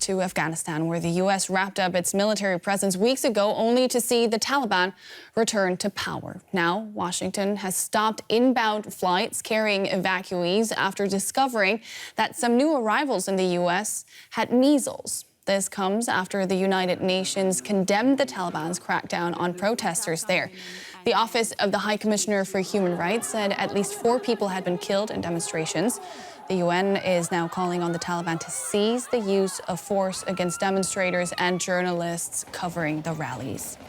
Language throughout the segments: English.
to Afghanistan, where the U.S. wrapped up its military presence weeks ago, only to see the Taliban return to power. Now, Washington has stopped inbound flights carrying evacuees after discovering that some new arrivals in the U.S. had measles. This comes after the United Nations condemned the Taliban's crackdown on protesters there. The Office of the High Commissioner for Human Rights said at least 4 people had been killed in demonstrations. The UN is now calling on the Taliban to cease the use of force against demonstrators and journalists covering the rallies.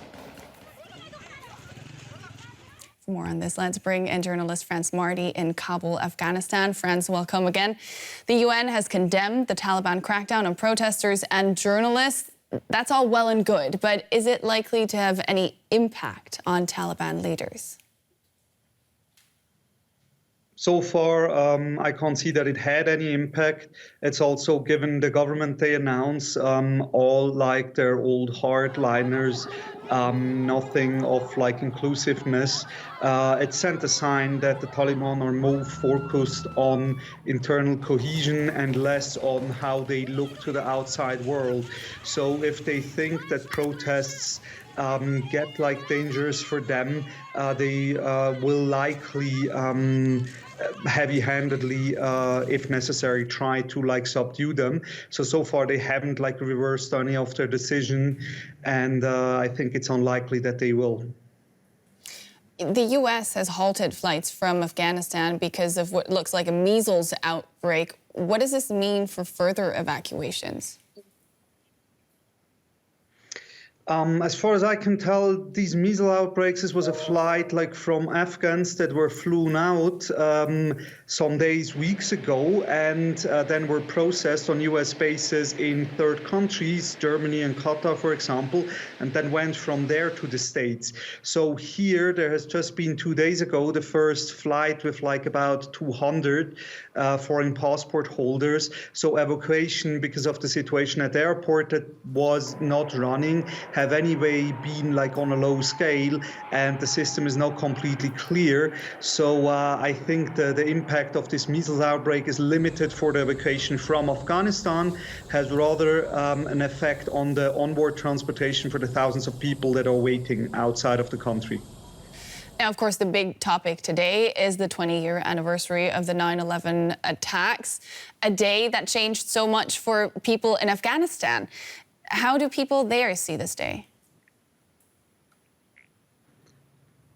For more on this, let's bring in journalist Frans Marty in Kabul, Afghanistan. Frans, welcome again. The UN has condemned the Taliban crackdown on protesters and journalists. That's all well and good, but is it likely to have any impact on Taliban leaders? So far, I can't see that it had any impact. It's also given the government they announce all like their old hardliners, nothing of like inclusiveness. It sent a sign that the Taliban are more focused on internal cohesion and less on how they look to the outside world. So if they think that protests get like dangerous for them, they will likely heavy-handedly, if necessary, try to like subdue them. So far they haven't like reversed any of their decision, and I think it's unlikely that they will. The U.S. has halted flights from Afghanistan because of what looks like a measles outbreak. What does this mean for further evacuations? As far as I can tell, these measles outbreaks, this was a flight like from Afghans that were flown out some days, weeks ago, and then were processed on U.S. bases in third countries, Germany and Qatar, for example, and then went from there to the States. So here, there has just been 2 days ago, the first flight with like about 200 foreign passport holders. So evacuation, because of the situation at the airport that was not running, have anyway been like on a low scale, and the system is now completely clear. So I think the impact of this measles outbreak is limited for the evacuation from Afghanistan, has rather an effect on the onboard transportation for the thousands of people that are waiting outside of the country. Now, of course, the big topic today is the 20-year anniversary of the 9/11 attacks, a day that changed so much for people in Afghanistan. How do people there see this day?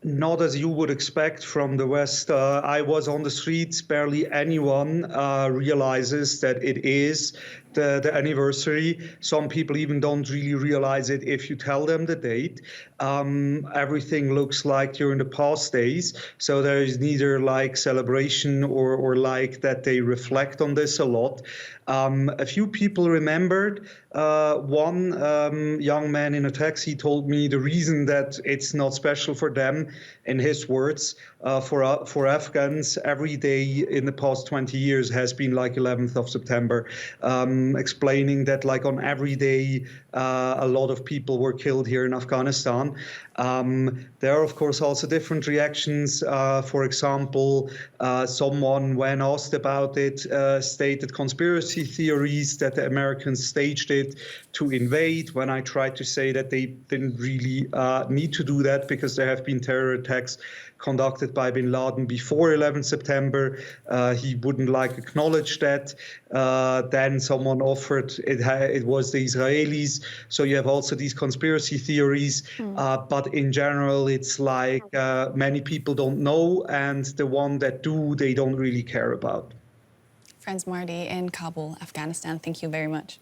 Not as you would expect from the West. I was on the streets. Barely anyone realizes that it is the anniversary. Some people even don't really realize it if you tell them the date. Everything looks like during the past days. So there is neither like celebration or like that they reflect on this a lot. A few people remembered. One young man in a taxi told me the reason that it's not special for them, in his words, for Afghans, every day in the past 20 years has been like 11th of September, explaining that like on every day a lot of people were killed here in Afghanistan. There are, of course, also different reactions. For example, someone, when asked about it, stated conspiracy theories that the Americans staged it to invade, when I tried to say that they didn't really need to do that because there have been terror attacks conducted by bin Laden before 11 September. He wouldn't like acknowledge that. Then someone offered it was the Israelis. So you have also these conspiracy theories. But in general, it's like many people don't know, and the one that do, they don't really care about. Frans Marty in Kabul, Afghanistan, thank you very much.